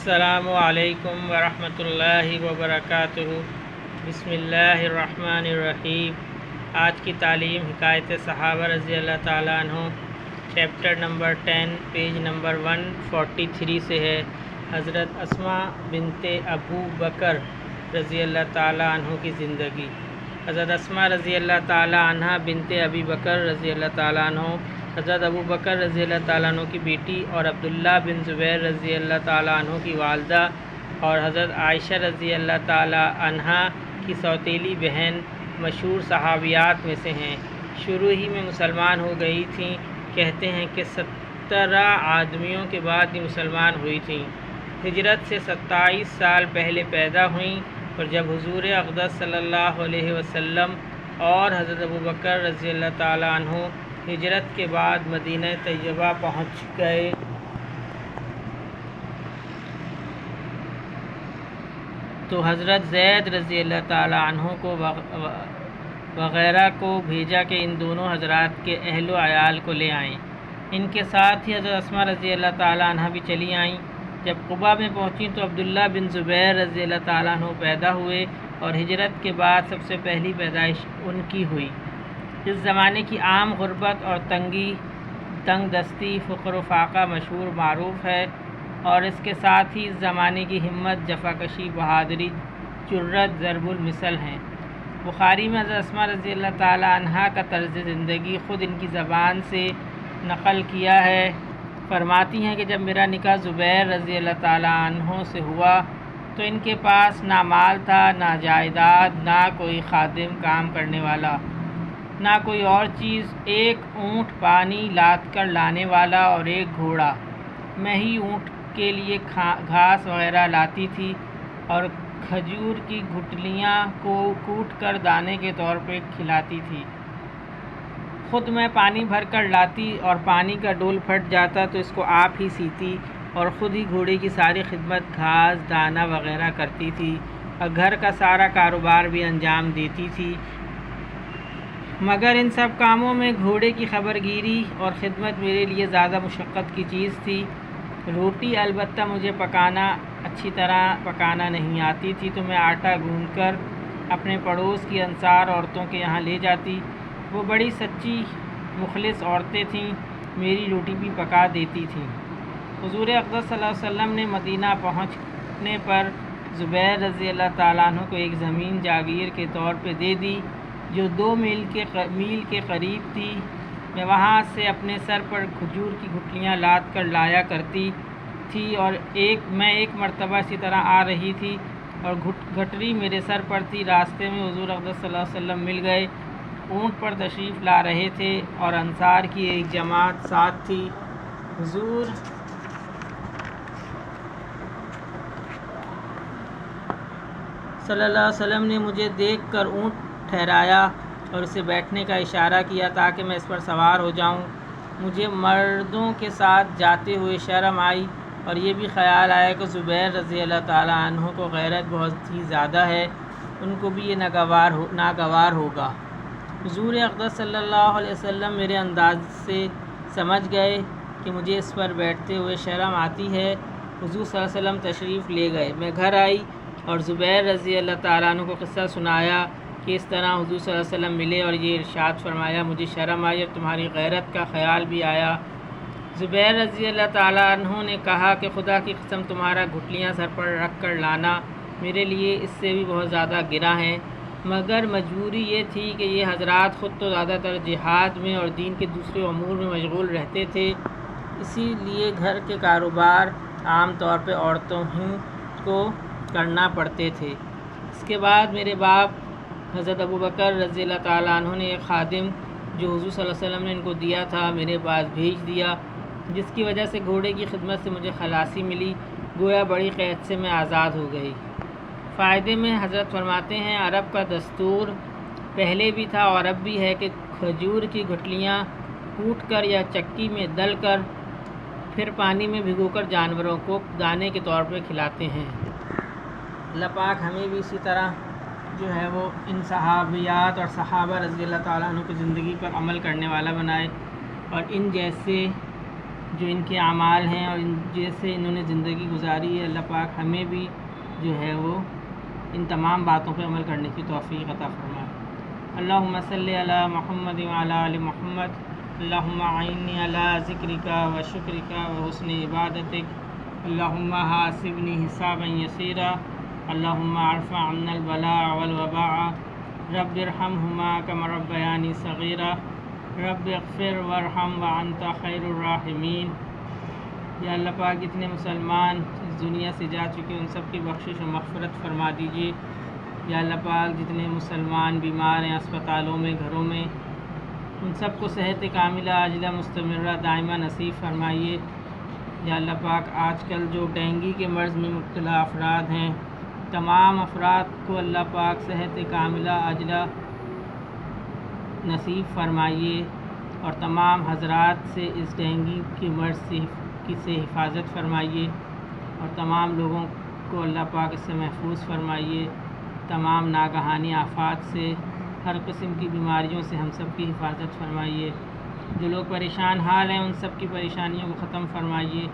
السلام علیکم ورحمۃ اللہ وبرکاتہ۔ بسم اللہ الرحمن الرحیم۔ آج کی تعلیم حکایت صحابہ رضی اللہ تعالیٰ عنہ چیپٹر نمبر 10 پیج نمبر 143 سے ہے۔ حضرت اسماء بنت ابو بکر رضی اللہ تعالیٰ عنہ کی زندگی۔ حضرت اسماء رضی اللہ تعالیٰ عنہ بنت ابی بکر رضی اللہ تعالیٰ عنہ حضرت ابو بکر رضی اللہ تعالیٰ عنہ کی بیٹی اور عبداللہ بن زبیر رضی اللہ تعالیٰ عنہ کی والدہ اور حضرت عائشہ رضی اللہ تعالیٰ عنہ کی سوتیلی بہن مشہور صحابیات میں سے ہیں۔ شروع ہی میں مسلمان ہو گئی تھیں۔ کہتے ہیں کہ 17 آدمیوں کے بعد یہ مسلمان ہوئی تھیں۔ ہجرت سے 27 سال پہلے پیدا ہوئیں، اور جب حضور اقدس صلی اللہ علیہ وسلم اور حضرت ابو بکر رضی اللہ تعالیٰ عنہ ہجرت کے بعد مدینہ طیبہ پہنچ گئے تو حضرت زید رضی اللہ تعالیٰ عنہ کو وغیرہ کو بھیجا کہ ان دونوں حضرات کے اہل و عیال کو لے آئیں۔ ان کے ساتھ ہی حضرت اسماء رضی اللہ تعالیٰ عنہ بھی چلی آئیں۔ جب قباء میں پہنچیں تو عبداللہ بن زبیر رضی اللہ تعالیٰ عنہ پیدا ہوئے، اور ہجرت کے بعد سب سے پہلی پیدائش ان کی ہوئی۔ اس زمانے کی عام غربت اور تنگ دستی، فقر و فاقہ مشہور معروف ہے، اور اس کے ساتھ ہی اس زمانے کی ہمت، جفاکشی، بہادری، جرأت ضرب المثل ہیں۔ بخاری میں حضرت اسماء رضی اللہ تعالیٰ عنہ کا طرز زندگی خود ان کی زبان سے نقل کیا ہے۔ فرماتی ہیں کہ جب میرا نکاح زبیر رضی اللہ تعالیٰ عنہ سے ہوا تو ان کے پاس نہ مال تھا، نہ جائیداد، نہ کوئی خادم کام کرنے والا، نہ کوئی اور چیز۔ ایک اونٹ پانی لاد کر لانے والا اور ایک گھوڑا۔ میں ہی اونٹ کے لیے گھاس وغیرہ لاتی تھی اور کھجور کی گٹھلیاں کو کوٹ کر دانے کے طور پہ کھلاتی تھی۔ خود میں پانی بھر کر لاتی، اور پانی کا ڈول پھٹ جاتا تو اس کو آپ ہی سیتی، اور خود ہی گھوڑے کی ساری خدمت، گھاس دانہ وغیرہ کرتی تھی، اور گھر کا سارا کاروبار بھی انجام دیتی تھی۔ مگر ان سب کاموں میں گھوڑے کی خبر گیری اور خدمت میرے لیے زیادہ مشقت کی چیز تھی۔ روٹی البتہ مجھے اچھی طرح پکانا نہیں آتی تھی، تو میں آٹا گوندھ کر اپنے پڑوس کی انصار عورتوں کے یہاں لے جاتی۔ وہ بڑی سچی مخلص عورتیں تھیں، میری روٹی بھی پکا دیتی تھیں۔ حضور اقدس صلی اللہ علیہ وسلم نے مدینہ پہنچنے پر زبیر رضی اللہ تعالیٰ عنہ کو ایک زمین جاگیر کے طور پہ دے دی، جو 2 میل کے قریب تھی۔ میں وہاں سے اپنے سر پر کھجور کی گٹھلیاں لاد کر لایا کرتی تھی، اور میں ایک مرتبہ اسی طرح آ رہی تھی اور گھٹری میرے سر پر تھی۔ راستے میں حضور اقدس صلی اللہ علیہ وسلم مل گئے، اونٹ پر تشریف لا رہے تھے، اور انصار کی ایک جماعت ساتھ تھی۔ حضور صلی اللہ علیہ وسلم نے مجھے دیکھ کر اونٹ ٹھہرایا اور اسے بیٹھنے کا اشارہ کیا تاکہ میں اس پر سوار ہو جاؤں۔ مجھے مردوں کے ساتھ جاتے ہوئے شرم آئی، اور یہ بھی خیال آیا کہ زبیر رضی اللہ تعالیٰ عنہ کو غیرت بہت ہی زیادہ ہے، ان کو بھی یہ ناگوار ہوگا۔ حضور اقدس صلی اللہ علیہ وسلم میرے انداز سے سمجھ گئے کہ مجھے اس پر بیٹھتے ہوئے شرم آتی ہے۔ حضور صلی اللہ علیہ وسلم تشریف لے گئے۔ میں گھر آئی اور زبیر رضی اللہ تعالیٰ عنہ کو قصہ سنایا کہ اس طرح حضور صلی اللہ علیہ وسلم ملے اور یہ ارشاد فرمایا، مجھے شرم آئی اور تمہاری غیرت کا خیال بھی آیا۔ زبیر رضی اللہ تعالیٰ عنہ نے کہا کہ خدا کی قسم تمہارا گھٹلیاں سر پر رکھ کر لانا میرے لیے اس سے بھی بہت زیادہ گراں ہیں، مگر مجبوری یہ تھی کہ یہ حضرات خود تو زیادہ تر جہاد میں اور دین کے دوسرے امور میں مشغول رہتے تھے، اسی لیے گھر کے کاروبار عام طور پہ عورتوں ہی کو کرنا پڑتے تھے۔ اس کے بعد میرے باپ حضرت ابو بکر رضی اللہ تعالیٰ عنہ نے ایک خادم جو حضور صلی اللہ علیہ وسلم نے ان کو دیا تھا میرے پاس بھیج دیا، جس کی وجہ سے گھوڑے کی خدمت سے مجھے خلاصی ملی، گویا بڑی قید سے میں آزاد ہو گئی۔ فائدے میں حضرت فرماتے ہیں، عرب کا دستور پہلے بھی تھا اور اب بھی ہے کہ کھجور کی گٹھلیاں کوٹ کر یا چکی میں دل کر پھر پانی میں بھگو کر جانوروں کو دانے کے طور پہ کھلاتے ہیں۔ اللہ پاک ہمیں بھی اسی طرح جو ہے وہ ان صحابیات اور صحابہ رضی اللہ تعالیٰ عنہ کی زندگی پر عمل کرنے والا بنائے، اور ان جیسے جو ان کے اعمال ہیں اور جیسے انہوں نے زندگی گزاری ہے، اللہ پاک ہمیں بھی جو ہے وہ ان تمام باتوں پہ عمل کرنے کی توفیق عطا فرمائے۔ اللہم صلی علی محمد وعلی آل محمد، اللہم اعنی علی ذکرک و شکرک و حسن عبادتک، اللہم حاسبنی حسابا یسیرا، اللہم ارفع عنا البلاء والوباء، رب ارحمہما کما ربیانی صغیرا، رب اغفر وارحم وانت خیر الراحمین۔ یا اللہ پاک جتنے مسلمان اس دنیا سے جا چکے ان سب کی بخشش و مغفرت فرما دیجیے۔ یا اللہ پاک جتنے مسلمان بیمار ہیں اسپتالوں میں، گھروں میں، ان سب کو صحت کاملہ عاجلہ مستمرہ دائمہ نصیب فرمائیے۔ یا اللہ پاک آج کل جو ڈینگی کے مرض میں مبتلا افراد ہیں، تمام افراد کو اللہ پاک صحت کاملہ عاجلہ نصیب فرمائیے، اور تمام حضرات سے اس ڈینگی کے مرض سے حفاظت فرمائیے، اور تمام لوگوں کو اللہ پاک اس سے محفوظ فرمائیے۔ تمام ناگہانی آفات سے، ہر قسم کی بیماریوں سے ہم سب کی حفاظت فرمائیے۔ جو لوگ پریشان حال ہیں ان سب کی پریشانیوں کو ختم فرمائیے۔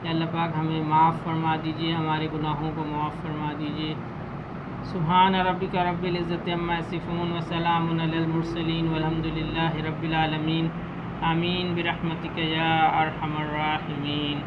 یا اللہ پاک ہمیں معاف فرما دیجیے، ہمارے گناہوں کو معاف فرما دیجیے۔ سبحان ربک رب العزت عما یصفون وسلام علی المرسلین والحمد للہ رب العالمین، آمین برحمتک یا ارحم الراحمین۔